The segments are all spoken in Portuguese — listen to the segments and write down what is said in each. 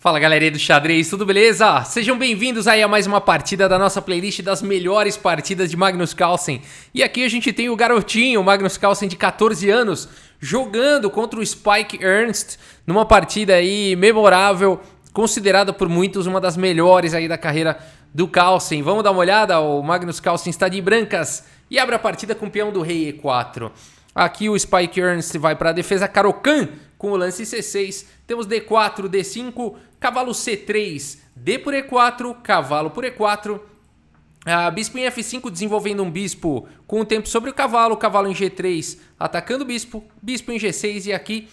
Fala galerinha do xadrez, tudo beleza? Sejam bem-vindos aí a mais uma partida da nossa playlist das melhores partidas de Magnus Carlsen. E aqui a gente tem o garotinho, o Magnus Carlsen de 14 anos, jogando contra o Spike Ernst, numa partida aí memorável, considerada por muitos uma das melhores aí da carreira do Carlsen. Vamos dar uma olhada? O Magnus Carlsen está de brancas e abre a partida com o peão do rei E4. Aqui o Spike Ernst vai para a defesa Caro-Kann com o lance C6. Temos D4, D5, cavalo C3, D por E4, cavalo por E4. Bispo em F5 desenvolvendo um bispo com o tempo sobre o cavalo em G3 atacando o bispo, bispo em G6 e aqui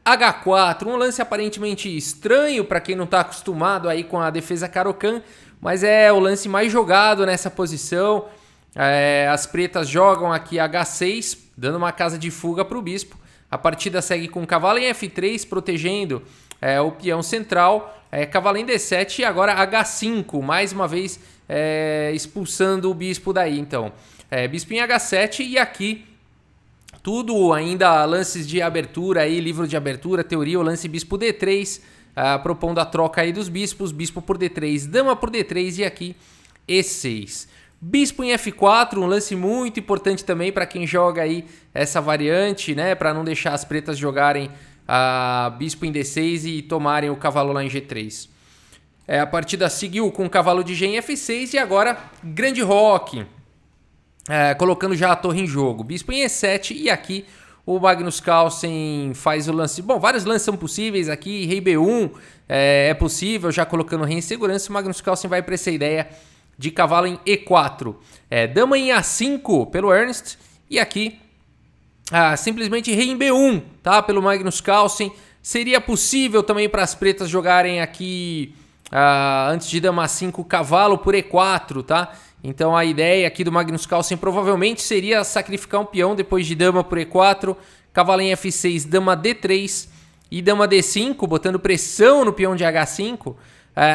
H4. Um lance aparentemente estranho para quem não está acostumado aí com a defesa Caro-Kann, mas é o lance mais jogado nessa posição. As pretas jogam aqui H6, dando uma casa de fuga para o bispo. A partida segue com cavalo em F3, protegendo o peão central. Cavalo em D7 e agora H5, mais uma vez expulsando o bispo daí. Então, bispo em H7 e aqui tudo ainda lances de abertura, aí, livro de abertura, teoria, o lance bispo D3, propondo a troca aí dos bispos, bispo por D3, dama por D3 e aqui E6. Bispo em F4, um lance muito importante também para quem joga aí essa variante, né? Para não deixar as pretas jogarem bispo em D6 e tomarem o cavalo lá em G3. A partida seguiu com o cavalo de G em F6 e agora grande roque, colocando já a torre em jogo. Bispo em E7 e aqui o Magnus Carlsen faz o lance. Bom, vários lances são possíveis aqui, rei B1 é possível, já colocando o rei em segurança. O Magnus Carlsen vai para essa ideia de cavalo em E4, dama em A5 pelo Ernst e aqui simplesmente rei em B1, tá? Pelo Magnus Carlsen. Seria possível também para as pretas jogarem aqui antes de dama A5 cavalo por E4, tá? Então a ideia aqui do Magnus Carlsen provavelmente seria sacrificar um peão depois de dama por E4, cavalo em F6, dama D3 e dama D5, botando pressão no peão de H5,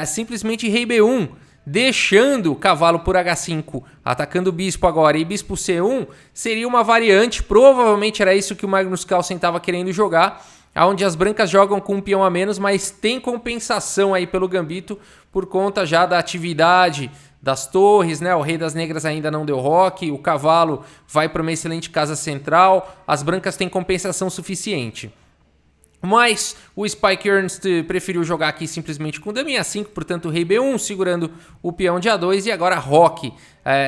simplesmente rei B1, deixando o cavalo por H5, atacando o bispo agora, e bispo C1 seria uma variante, provavelmente era isso que o Magnus Carlsen estava querendo jogar, onde as brancas jogam com um peão a menos, mas tem compensação aí pelo gambito, por conta já da atividade das torres, né? O rei das negras ainda não deu roque, o cavalo vai para uma excelente casa central, as brancas têm compensação suficiente. Mas o Spike Ernst preferiu jogar aqui simplesmente com dama em A5, portanto rei B1 segurando o peão de A2 e agora roque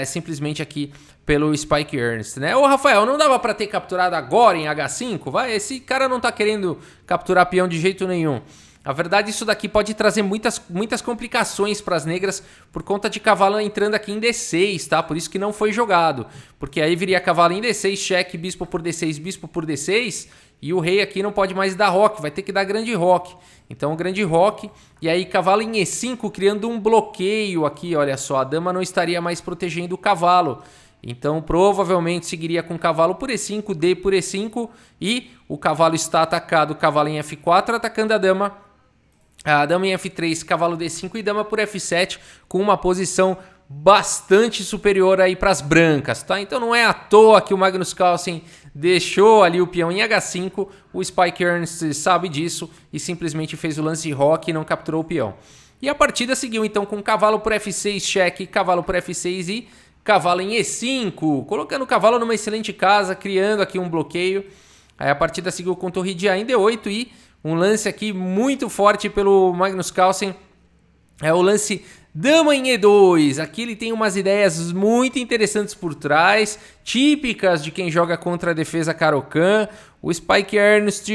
simplesmente aqui pelo Spike Ernst, né? Ô Rafael, não dava para ter capturado agora em H5? Esse cara não tá querendo capturar peão de jeito nenhum. Na verdade, isso daqui pode trazer muitas complicações para as negras por conta de cavalo entrando aqui em D6, tá? Por isso que não foi jogado. Porque aí viria cavalo em D6, cheque, bispo por D6, bispo por D6, e o rei aqui não pode mais dar roque, vai ter que dar grande roque. Então, grande roque, e aí cavalo em E5, criando um bloqueio aqui, olha só, a dama não estaria mais protegendo o cavalo. Então, provavelmente seguiria com cavalo por E5, D por E5, e o cavalo está atacado, cavalo em F4, atacando a dama em F3, cavalo D5 e dama por F7, com uma posição bastante superior aí para as brancas, tá? Então não é à toa que o Magnus Carlsen deixou ali o peão em H5, o Spike Ernst sabe disso e simplesmente fez o lance roque e não capturou o peão. E a partida seguiu então com cavalo por F6, cheque, cavalo por F6 e cavalo em E5, colocando o cavalo numa excelente casa, criando aqui um bloqueio. Aí a partida seguiu com torre de A em D8 e um lance aqui muito forte pelo Magnus Carlsen é o lance dama em E2. Aqui ele tem umas ideias muito interessantes por trás, típicas de quem joga contra a defesa Caro-Kann. O Spike Ernst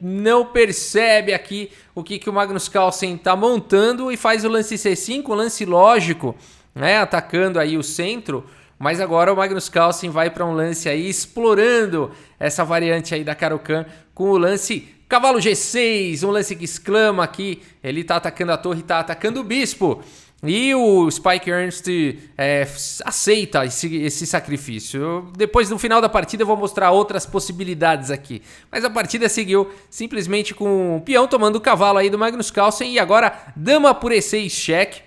não percebe aqui o que o Magnus Carlsen está montando e faz o lance C5, um lance lógico, né, atacando aí o centro. Mas agora o Magnus Carlsen vai para um lance aí explorando essa variante aí da Caro-Kann com o lance cavalo G6, um lance que exclama aqui, ele tá atacando a torre, tá atacando o bispo. E o Spike Ernst aceita esse sacrifício. Depois, no final da partida, eu vou mostrar outras possibilidades aqui. Mas a partida seguiu simplesmente com o peão tomando o cavalo aí do Magnus Carlsen. E agora, dama por E6, cheque.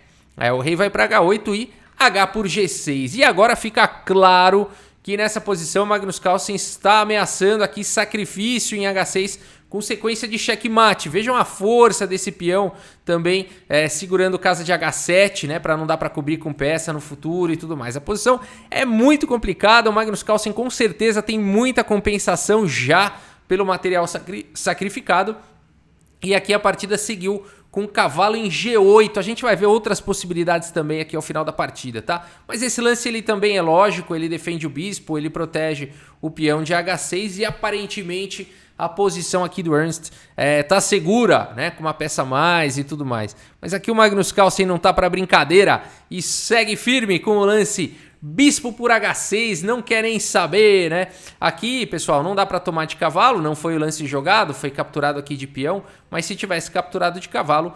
O rei vai para H8 e H por G6. E agora fica claro que nessa posição o Magnus Carlsen está ameaçando aqui sacrifício em H6 com sequência de checkmate. Vejam a força desse peão também segurando casa de H7, né, para não dar para cobrir com peça no futuro e tudo mais. A posição é muito complicada, o Magnus Carlsen com certeza tem muita compensação já pelo material sacrificado. E aqui a partida seguiu com o cavalo em G8. A gente vai ver outras possibilidades também aqui ao final da partida, tá? Mas esse lance ele também é lógico, ele defende o bispo, ele protege o peão de H6 e aparentemente a posição aqui do Ernst tá segura, né? Com uma peça a mais e tudo mais. Mas aqui o Magnus Carlsen não tá para brincadeira e segue firme com o lance bispo por H6, não quer nem saber, né? Aqui, pessoal, não dá para tomar de cavalo, não foi o lance jogado, foi capturado aqui de peão, mas se tivesse capturado de cavalo,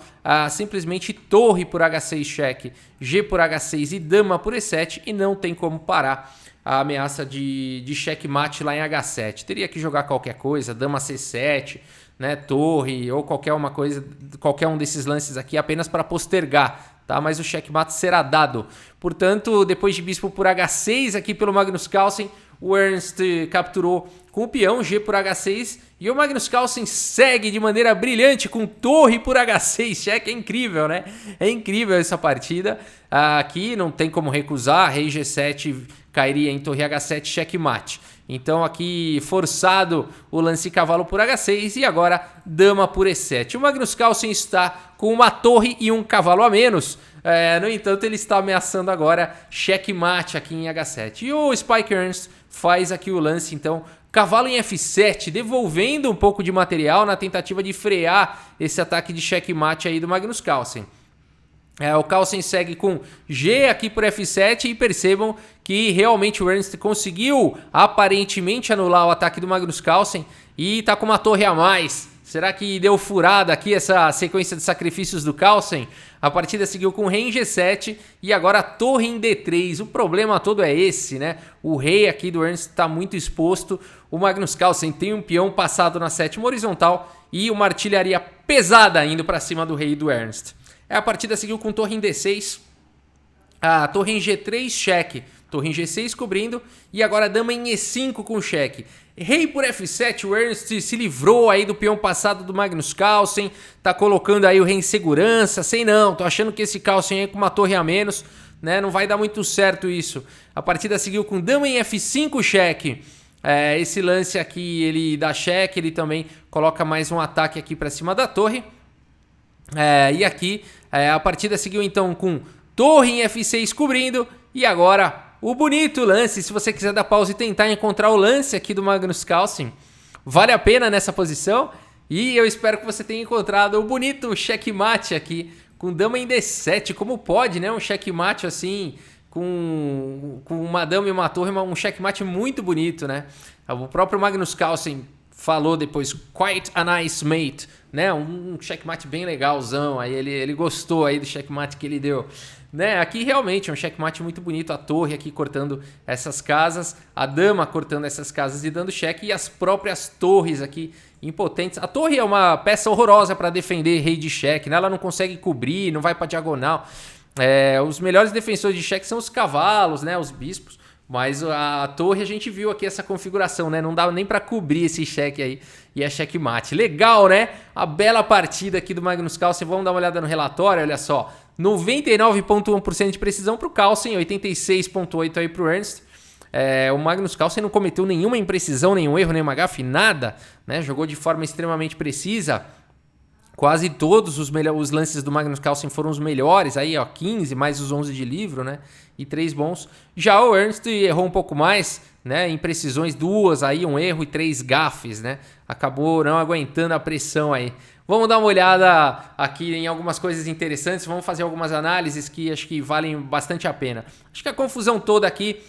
simplesmente torre por H6 cheque, G por H6 e dama por E7 e não tem como parar a ameaça de checkmate lá em H7. Teria que jogar qualquer coisa, dama C7, né, torre ou qualquer um desses lances aqui apenas para postergar. Tá, mas o checkmate será dado. Portanto, depois de bispo por H6 aqui pelo Magnus Carlsen, o Ernst capturou com o peão G por H6 e o Magnus Carlsen segue de maneira brilhante com torre por H6 cheque. É incrível, né? É incrível essa partida. Aqui não tem como recusar, rei G7 cairia em torre H7 checkmate. Então aqui forçado o lance cavalo por H6 e agora dama por E7. O Magnus Carlsen está com uma torre e um cavalo a menos. No entanto, ele está ameaçando agora checkmate aqui em H7. E o Spike Ernst faz aqui o lance, então, cavalo em F7, devolvendo um pouco de material na tentativa de frear esse ataque de checkmate aí do Magnus Carlsen. O Carlsen segue com G aqui por F7 e percebam que realmente o Ernst conseguiu aparentemente anular o ataque do Magnus Carlsen e está com uma torre a mais. Será que deu furada aqui essa sequência de sacrifícios do Carlsen? A partida seguiu com rei em G7 e agora torre em D3. O problema todo é esse, né? O rei aqui do Ernst está muito exposto. O Magnus Carlsen tem um peão passado na sétima horizontal e uma artilharia pesada indo para cima do rei do Ernst. A partida seguiu com torre em D6, a torre em G3 cheque, torre em G6 cobrindo e agora dama em E5 com cheque. Rei por F7, o Ernst se livrou aí do peão passado do Magnus Carlsen, tá colocando aí o rei em segurança, sei não, tô achando que esse Carlsen aí com uma torre a menos, né, não vai dar muito certo isso. A partida seguiu com dama em F5 cheque. Esse lance aqui ele dá cheque, ele também coloca mais um ataque aqui para cima da torre. E aqui a partida seguiu então com torre em F6 cobrindo e agora o bonito lance. Se você quiser dar pausa e tentar encontrar o lance aqui do Magnus Carlsen, vale a pena nessa posição e eu espero que você tenha encontrado o bonito checkmate aqui com dama em D7. Como pode, né? Um checkmate assim com uma dama e uma torre, um checkmate muito bonito, né? O próprio Magnus Carlsen falou depois, quite a nice mate, né? Um checkmate bem legalzão, aí ele gostou aí do checkmate que ele deu, né? Aqui realmente é um checkmate muito bonito, a torre aqui cortando essas casas, a dama cortando essas casas e dando cheque, e as próprias torres aqui impotentes. A torre é uma peça horrorosa para defender rei de cheque, né? Ela não consegue cobrir, não vai para diagonal. Os melhores defensores de cheque são os cavalos, né? Os bispos. Mas a torre a gente viu aqui essa configuração, né? Não dá nem para cobrir esse cheque aí e é checkmate. Legal, né? A bela partida aqui do Magnus Carlsen. Vamos dar uma olhada no relatório, olha só. 99,1% de precisão para o Carlsen, 86,8% aí para o Ernst. O Magnus Carlsen não cometeu nenhuma imprecisão, nenhum erro, nenhuma gafe, nada, né? Jogou de forma extremamente precisa. Quase todos os lances do Magnus Carlsen foram os melhores, aí ó, 15 mais os 11 de livro, né? E 3 bons. Já o Ernst errou um pouco mais, né? Imprecisões 2, aí um erro e 3 gafes, né? Acabou não aguentando a pressão aí. Vamos dar uma olhada aqui em algumas coisas interessantes, vamos fazer algumas análises que acho que valem bastante a pena. Acho que a confusão toda aqui,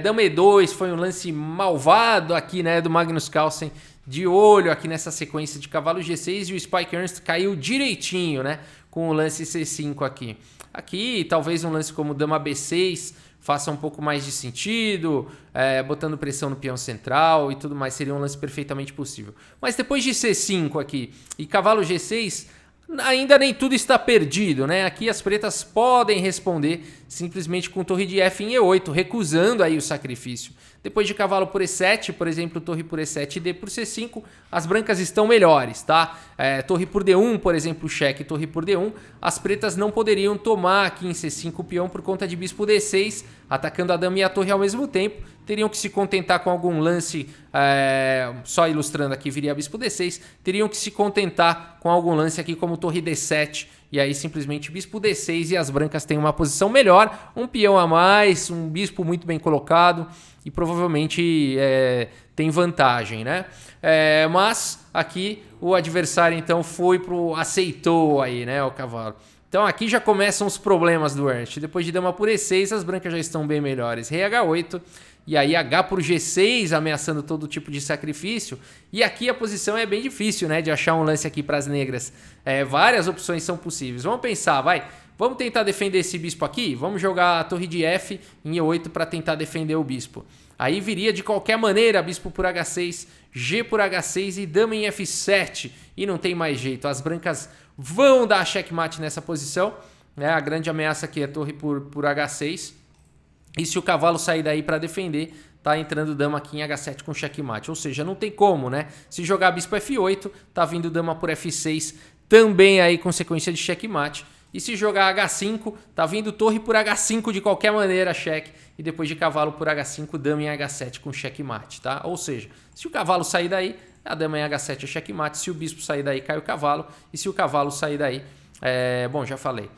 dama E2 foi um lance malvado aqui, né? Do Magnus Carlsen. De olho aqui nessa sequência de cavalo G6 e o Spike Ernst caiu direitinho, né? Com o lance C5 aqui. Aqui, talvez um lance como dama B6 faça um pouco mais de sentido, botando pressão no peão central e tudo mais, seria um lance perfeitamente possível. Mas depois de C5 aqui e cavalo G6, Ainda nem tudo está perdido, né? Aqui as pretas podem responder simplesmente com torre de F em E8, recusando aí o sacrifício. Depois de cavalo por E7, por exemplo, torre por E7 e D por C5, as brancas estão melhores, tá? Torre por D1, por exemplo, cheque, torre por D1, as pretas não poderiam tomar aqui em C5 o peão por conta de bispo D6, atacando a dama e a torre ao mesmo tempo. Teriam que se contentar com algum lance, só ilustrando aqui, viria bispo D6, teriam que se contentar com algum lance aqui como torre D7, e aí simplesmente bispo D6 e as brancas têm uma posição melhor, um peão a mais, um bispo muito bem colocado e provavelmente tem vantagem, né? Mas aqui o adversário então aceitou aí, né, o cavalo. Então aqui já começam os problemas do Ernst. Depois de dama por E6, as brancas já estão bem melhores. Rei H8 e aí H por G6 ameaçando todo tipo de sacrifício. E aqui a posição é bem difícil, né, de achar um lance aqui para as negras. Várias opções são possíveis. Vamos pensar, vai. Vamos tentar defender esse bispo aqui? Vamos jogar a torre de F em E8 para tentar defender o bispo. Aí viria de qualquer maneira bispo por H6, G por H6 e dama em F7. E não tem mais jeito. As brancas vão dar checkmate nessa posição. A grande ameaça aqui é torre por H6. E se o cavalo sair daí para defender, tá entrando dama aqui em H7 com checkmate. Ou seja, não tem como, né? Se jogar bispo F8, tá vindo dama por F6, também aí com sequência de checkmate. E se jogar H5, tá vindo torre por H5 de qualquer maneira, cheque. E depois de cavalo por H5, dama em H7 com checkmate, tá? Ou seja, se o cavalo sair daí, a dama em H7 é checkmate. Se o bispo sair daí, cai o cavalo. E se o cavalo sair daí, bom, já falei.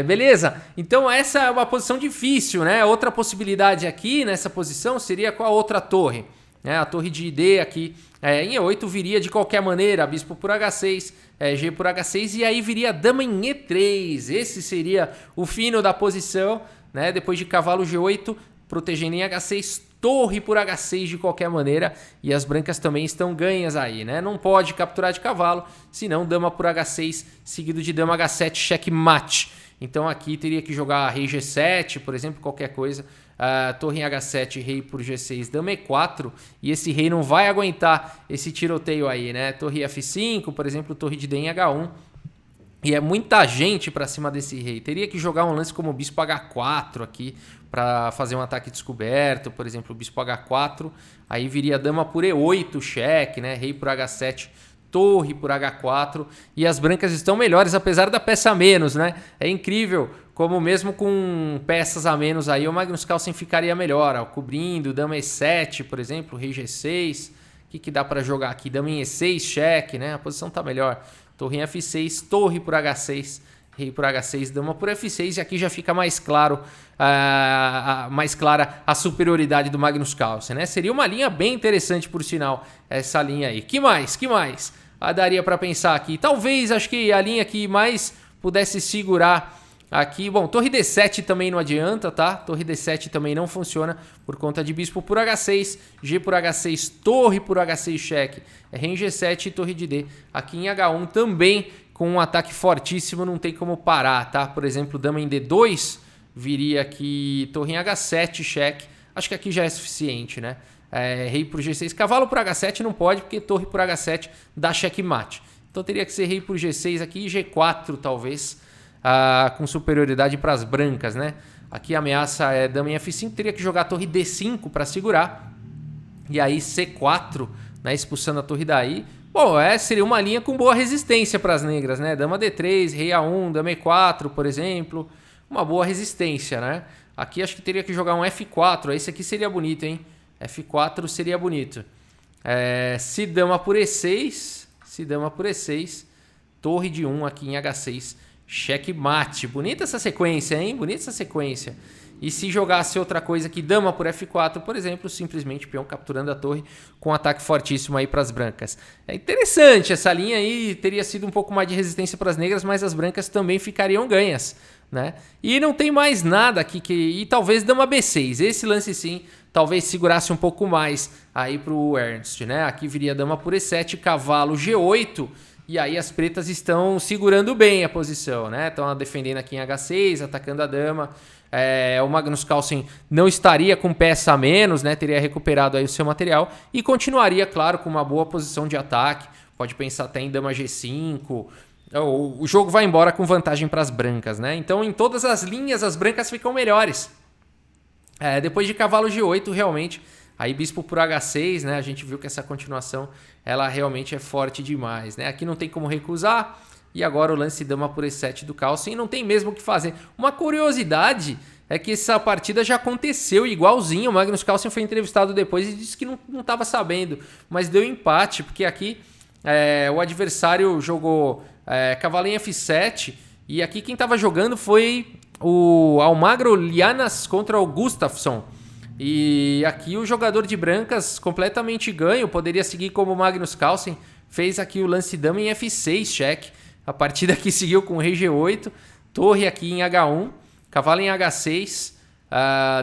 Beleza? Então essa é uma posição difícil, né? Outra possibilidade aqui nessa posição seria com a outra torre. A torre de D aqui em E8 viria de qualquer maneira, bispo por H6, G por H6 e aí viria dama em E3. Esse seria o fino da posição, né? Depois de cavalo G8, protegendo em H6, torre por H6 de qualquer maneira e as brancas também estão ganhas aí, né? Não pode capturar de cavalo, senão dama por H6 seguido de dama H7, checkmate. Então aqui teria que jogar rei G7, por exemplo, qualquer coisa. Torre em H7, rei por G6, dama E4. E esse rei não vai aguentar esse tiroteio aí, né? Torre F5, por exemplo, torre de D em H1. E é muita gente para cima desse rei. Teria que jogar um lance como bispo H4 aqui para fazer um ataque descoberto. Por exemplo, bispo H4. Aí viria dama por E8, cheque, né? Rei por H7, torre por H4 e as brancas estão melhores, apesar da peça a menos, né? É incrível como mesmo com peças a menos aí o Magnus Carlsen ficaria melhor, ó, cobrindo, dama E7, por exemplo, rei G6. O que dá para jogar aqui? Dama em E6, cheque, né? A posição tá melhor. Torre em F6, torre por H6, rei por H6, dama por F6 e aqui já fica mais claro, mais clara a superioridade do Magnus Carlsen, né? Seria uma linha bem interessante por sinal, essa linha aí. Que mais? Daria para pensar aqui. Talvez, acho que a linha que mais pudesse segurar aqui... Bom, torre D7 também não adianta, tá? Torre D7 também não funciona por conta de bispo por H6, G por H6, torre por H6 cheque, rei em G7 e torre de D. Aqui em H1 também com um ataque fortíssimo, não tem como parar, tá? Por exemplo, dama em D2, viria aqui torre em H7 cheque. Acho que aqui já é suficiente, né? Rei por G6, cavalo por H7 não pode, porque torre por H7 dá checkmate. Então teria que ser rei por G6 aqui e G4 talvez, com superioridade para as brancas, né? Aqui a ameaça é dama em F5, teria que jogar a torre D5 para segurar. E aí C4, né? Expulsando a torre daí. Bom, seria uma linha com boa resistência para as negras, né? Dama D3, rei A1, dama E4, por exemplo. Uma boa resistência, né? Aqui acho que teria que jogar um F4. Esse aqui seria bonito, hein? F4 seria bonito. Se dama por E6, torre de 1 aqui em H6, checkmate. Bonita essa sequência, hein? Bonita essa sequência. E se jogasse outra coisa aqui, dama por F4, por exemplo, simplesmente peão capturando a torre com um ataque fortíssimo aí para as brancas. É interessante, essa linha aí teria sido um pouco mais de resistência para as negras, mas as brancas também ficariam ganhas, né? E não tem mais nada aqui e talvez dama B6. Esse lance sim, talvez segurasse um pouco mais aí para o Ernst, né? Aqui viria dama por E7, cavalo G8. E aí as pretas estão segurando bem a posição, né? Estão defendendo aqui em H6, atacando a dama. O Magnus Carlsen não estaria com peça a menos, né? Teria recuperado aí o seu material e continuaria, claro, com uma boa posição de ataque. Pode pensar até em dama G5, o jogo vai embora com vantagem para as brancas, né? Então, em todas as linhas, as brancas ficam melhores. Depois de cavalo G8, realmente, aí bispo por H6, né? A gente viu que essa continuação, ela realmente é forte demais, né? Aqui não tem como recusar. E agora o lance dama por E7 do Carlsen, não tem mesmo o que fazer. Uma curiosidade é que essa partida já aconteceu igualzinho. O Magnus Carlsen foi entrevistado depois e disse que não estava sabendo, mas deu empate, porque aqui o adversário jogou cavalo em F7 e aqui quem estava jogando foi o Almagro Lianas contra o Gustafsson. E aqui o jogador de brancas completamente ganho, poderia seguir como o Magnus Carlsen, fez aqui o lance dama em F6, cheque. A partida aqui seguiu com rei G8, torre aqui em H1, cavalo em H6,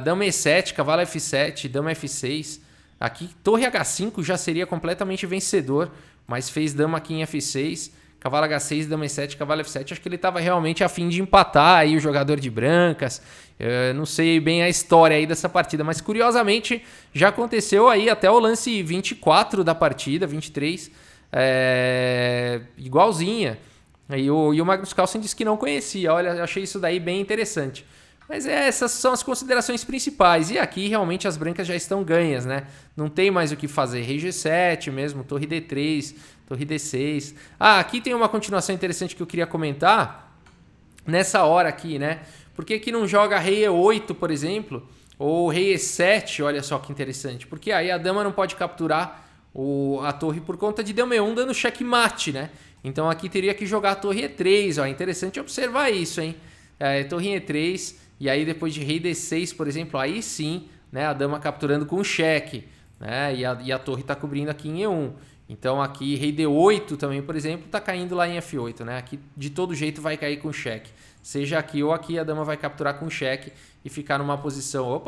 dama E7, cavalo F7, dama F6. Aqui torre H5 já seria completamente vencedor, mas fez dama aqui em F6, cavalo H6, dama E7, cavalo F7. Acho que ele estava realmente a fim de empatar aí o jogador de brancas. Não sei bem a história aí dessa partida, mas curiosamente já aconteceu aí até o lance 24 da partida, 23, igualzinha. E o Magnus Carlsen disse que não conhecia. Olha, eu achei isso daí bem interessante. Mas essas são as considerações principais. E aqui realmente as brancas já estão ganhas, né? Não tem mais o que fazer. Rei G7 mesmo, torre D3, torre D6. Aqui tem uma continuação interessante que eu queria comentar. Nessa hora aqui, né? Por que que não joga rei E8, por exemplo? Ou rei E7, olha só que interessante. Porque aí a dama não pode capturar a torre por conta de dama E1 dando checkmate, né? Então aqui teria que jogar a torre E3, ó. É interessante observar isso, hein? Torre E3, e aí depois de rei D6, por exemplo, aí sim, né, a dama capturando com cheque, né? E a torre está cobrindo aqui em E1. Então aqui rei D8 também, por exemplo, está caindo lá em F8, né? Aqui de todo jeito vai cair com cheque. Seja aqui ou aqui, a dama vai capturar com cheque e ficar numa posição,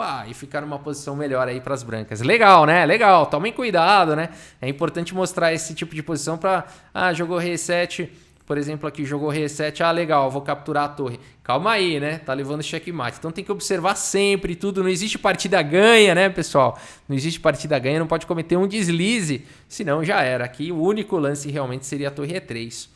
melhor aí para as brancas. Legal, né? Legal. Tomem cuidado, né? É importante mostrar esse tipo de posição para jogou rei E7, por exemplo, aqui jogou rei E7, legal, vou capturar a torre. Calma aí, né? Tá levando checkmate. Então tem que observar sempre tudo. Não existe partida ganha, né, pessoal? Não existe partida ganha, não pode cometer um deslize, senão já era. Aqui o único lance realmente seria a torre E3.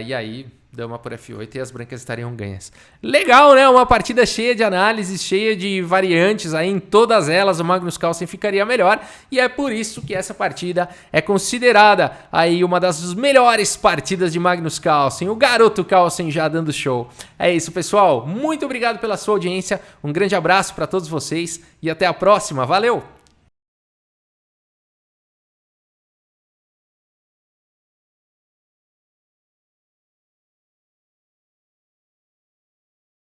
E aí, dama por F8 e as brancas estariam ganhas. Legal, né? Uma partida cheia de análises, cheia de variantes. Aí em todas elas o Magnus Carlsen ficaria melhor. E é por isso que essa partida é considerada aí uma das melhores partidas de Magnus Carlsen. O garoto Carlsen já dando show. É isso, pessoal. Muito obrigado pela sua audiência. Um grande abraço para todos vocês e até a próxima. Valeu!